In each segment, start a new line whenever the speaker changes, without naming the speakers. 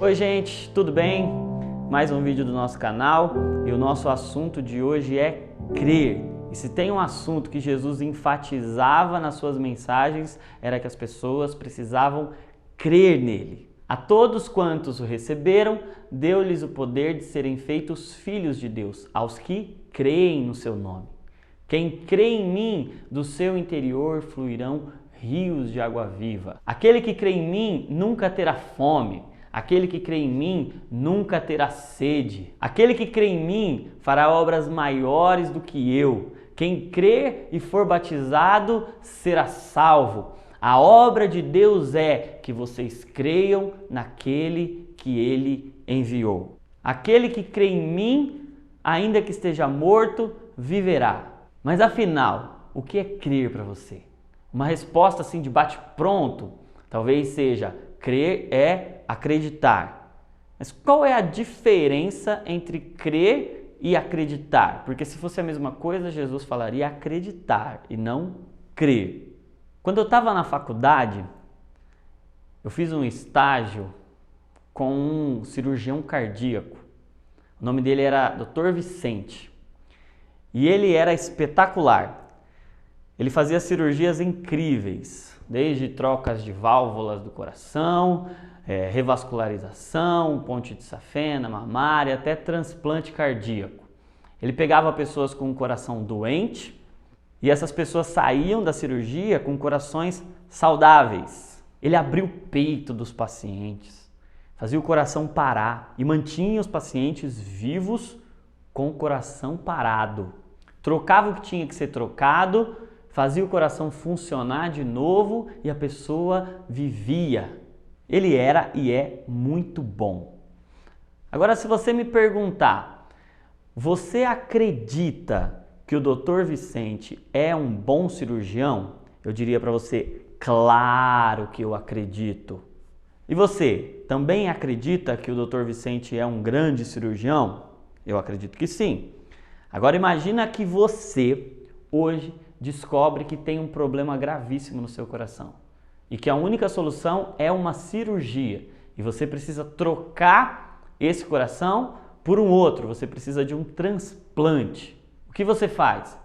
Oi gente, tudo bem? Mais um vídeo do nosso canal e o nosso assunto de hoje é crer. E se tem um assunto que Jesus enfatizava nas suas mensagens, era que as pessoas precisavam crer nele. A todos quantos o receberam, deu-lhes o poder de serem feitos filhos de Deus, aos que creem no seu nome. Quem crê em mim, do seu interior fluirão rios de água viva. Aquele que crê em mim nunca terá fome. Aquele que crê em mim nunca terá sede. Aquele que crê em mim fará obras maiores do que eu. Quem crer e for batizado será salvo. A obra de Deus é que vocês creiam naquele que Ele enviou. Aquele que crê em mim, ainda que esteja morto, viverá. Mas afinal, o que é crer para você? Uma resposta assim de bate-pronto talvez seja: crer é acreditar. Mas qual é a diferença entre crer e acreditar? Porque se fosse a mesma coisa, Jesus falaria acreditar e não crer. Quando eu estava na faculdade, eu fiz um estágio com um cirurgião cardíaco. O nome dele era Dr. Vicente. E ele era espetacular. Ele fazia cirurgias incríveis, desde trocas de válvulas do coração, revascularização, ponte de safena, mamária, até transplante cardíaco. Ele pegava pessoas com o coração doente e essas pessoas saíam da cirurgia com corações saudáveis. Ele abria o peito dos pacientes, fazia o coração parar e mantinha os pacientes vivos com o coração parado. Trocava o que tinha que ser trocado, fazia o coração funcionar de novo e a pessoa vivia. Ele era e é muito bom. Agora, se você me perguntar, você acredita que o Dr. Vicente é um bom cirurgião? Eu diria para você, claro que eu acredito. E você, também acredita que o Dr. Vicente é um grande cirurgião? Eu acredito que sim. Agora imagina que você, hoje, descobre que tem um problema gravíssimo no seu coração e que a única solução é uma cirurgia e você precisa trocar esse coração por um outro, você precisa de um transplante. O que você faz?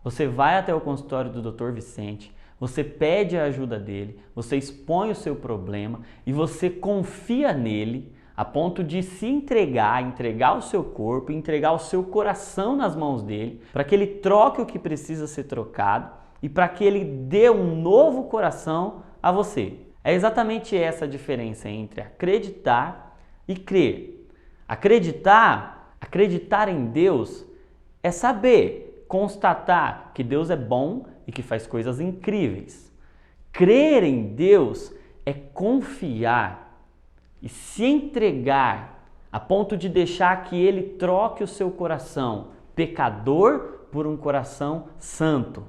Você vai até o consultório do Dr. Vicente, você pede a ajuda dele, você expõe o seu problema e você confia nele a ponto de se entregar o seu corpo, entregar o seu coração nas mãos dele, para que ele troque o que precisa ser trocado e para que ele dê um novo coração a você. É exatamente essa a diferença entre acreditar e crer. Acreditar em Deus é saber, constatar que Deus é bom e que faz coisas incríveis. Crer em Deus é confiar e se entregar a ponto de deixar que Ele troque o seu coração pecador por um coração santo.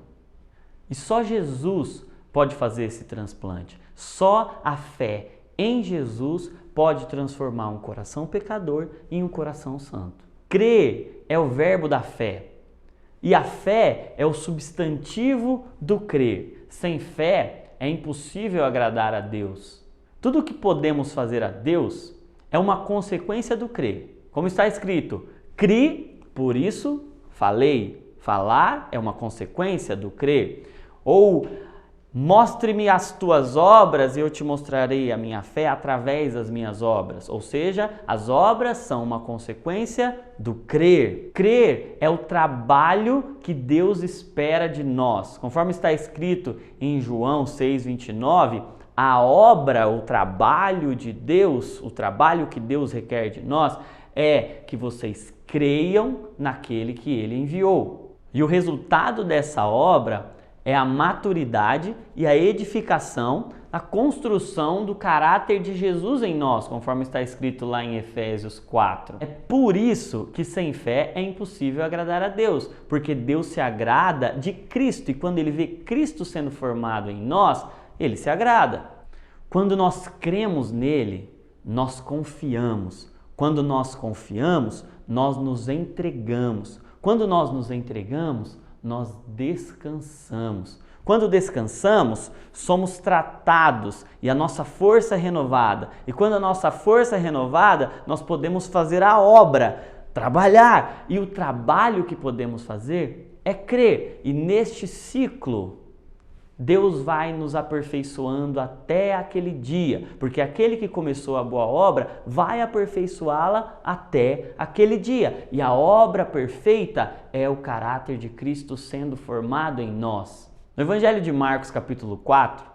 E só Jesus pode fazer esse transplante. Só a fé em Jesus pode transformar um coração pecador em um coração santo. Crer é o verbo da fé. E a fé é o substantivo do crer. Sem fé é impossível agradar a Deus. Tudo o que podemos fazer a Deus é uma consequência do crer. Como está escrito, cri, por isso falei. Falar é uma consequência do crer. Ou mostre-me as tuas obras e eu te mostrarei a minha fé através das minhas obras. Ou seja, as obras são uma consequência do crer. Crer é o trabalho que Deus espera de nós. Conforme está escrito em João 6:29, a obra, o trabalho de Deus, o trabalho que Deus requer de nós é que vocês creiam naquele que Ele enviou. E o resultado dessa obra é a maturidade e a edificação, a construção do caráter de Jesus em nós, conforme está escrito lá em Efésios 4. É por isso que sem fé é impossível agradar a Deus, porque Deus se agrada de Cristo e quando Ele vê Cristo sendo formado em nós, Ele se agrada. Quando nós cremos nele, nós confiamos. Quando nós confiamos, nós nos entregamos. Quando nós nos entregamos, nós descansamos. Quando descansamos, somos tratados e a nossa força é renovada. E quando a nossa força é renovada, nós podemos fazer a obra, trabalhar. E o trabalho que podemos fazer é crer. E neste ciclo, Deus vai nos aperfeiçoando até aquele dia, porque aquele que começou a boa obra vai aperfeiçoá-la até aquele dia. E a obra perfeita é o caráter de Cristo sendo formado em nós. No Evangelho de Marcos, capítulo 4,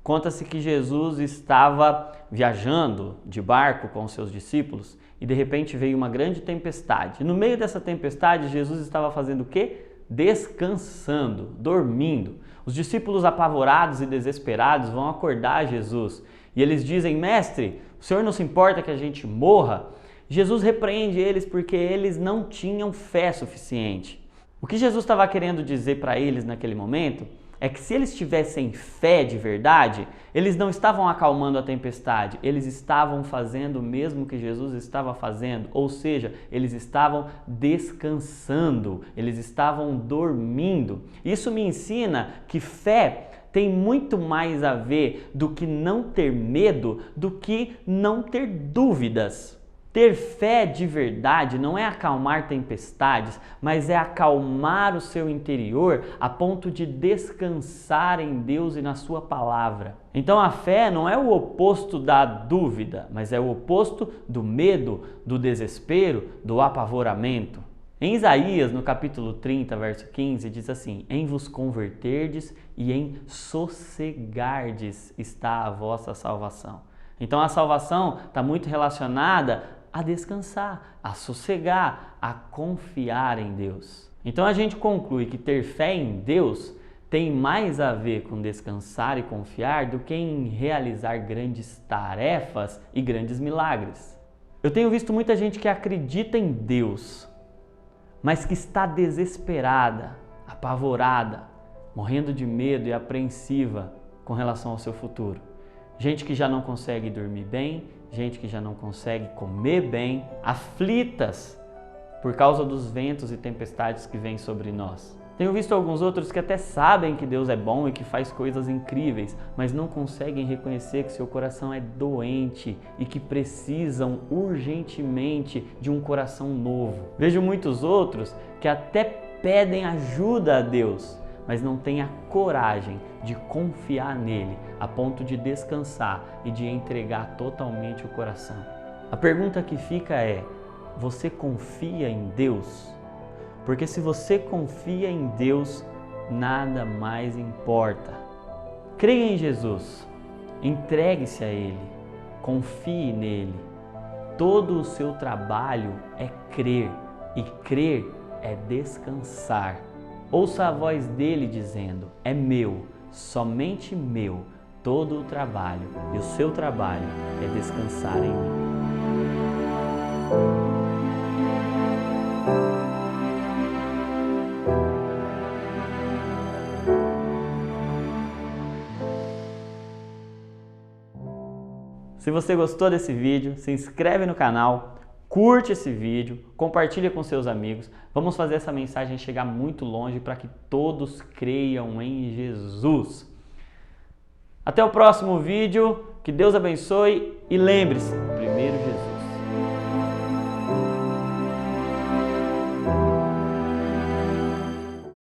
conta-se que Jesus estava viajando de barco com os seus discípulos e de repente veio uma grande tempestade. E no meio dessa tempestade, Jesus estava fazendo o quê? Descansando, dormindo. Os discípulos apavorados e desesperados vão acordar Jesus e eles dizem: Mestre, o Senhor não se importa que a gente morra? Jesus repreende eles porque eles não tinham fé suficiente. O que Jesus estava querendo dizer para eles naquele momento é que se eles tivessem fé de verdade, eles não estavam acalmando a tempestade, eles estavam fazendo o mesmo que Jesus estava fazendo, ou seja, eles estavam descansando, eles estavam dormindo. Isso me ensina que fé tem muito mais a ver do que não ter medo, do que não ter dúvidas. Ter fé de verdade não é acalmar tempestades, mas é acalmar o seu interior a ponto de descansar em Deus e na sua palavra. Então a fé não é o oposto da dúvida, mas é o oposto do medo, do desespero, do apavoramento. Em Isaías, no capítulo 30, verso 15, diz assim: em vos converterdes e em sossegardes está a vossa salvação. Então a salvação está muito relacionada a descansar, a sossegar, a confiar em Deus. Então a gente conclui que ter fé em Deus tem mais a ver com descansar e confiar do que em realizar grandes tarefas e grandes milagres. Eu tenho visto muita gente que acredita em Deus, mas que está desesperada, apavorada, morrendo de medo e apreensiva com relação ao seu futuro. Gente que já não consegue dormir bem, gente que já não consegue comer bem, aflitas por causa dos ventos e tempestades que vêm sobre nós. Tenho visto alguns outros que até sabem que Deus é bom e que faz coisas incríveis, mas não conseguem reconhecer que seu coração é doente e que precisam urgentemente de um coração novo. Vejo muitos outros que até pedem ajuda a Deus, mas não têm a coragem de confiar nele, a ponto de descansar e de entregar totalmente o coração. A pergunta que fica é: você confia em Deus? Porque se você confia em Deus, nada mais importa. Creia em Jesus, entregue-se a Ele, confie nele. Todo o seu trabalho é crer, e crer é descansar. Ouça a voz dele dizendo: é meu, somente meu, todo o trabalho, e o seu trabalho é descansar em mim. Se você gostou desse vídeo, se inscreve no canal, curte esse vídeo, compartilha com seus amigos. Vamos fazer essa mensagem chegar muito longe para que todos creiam em Jesus. Até o próximo vídeo, que Deus abençoe e lembre-se,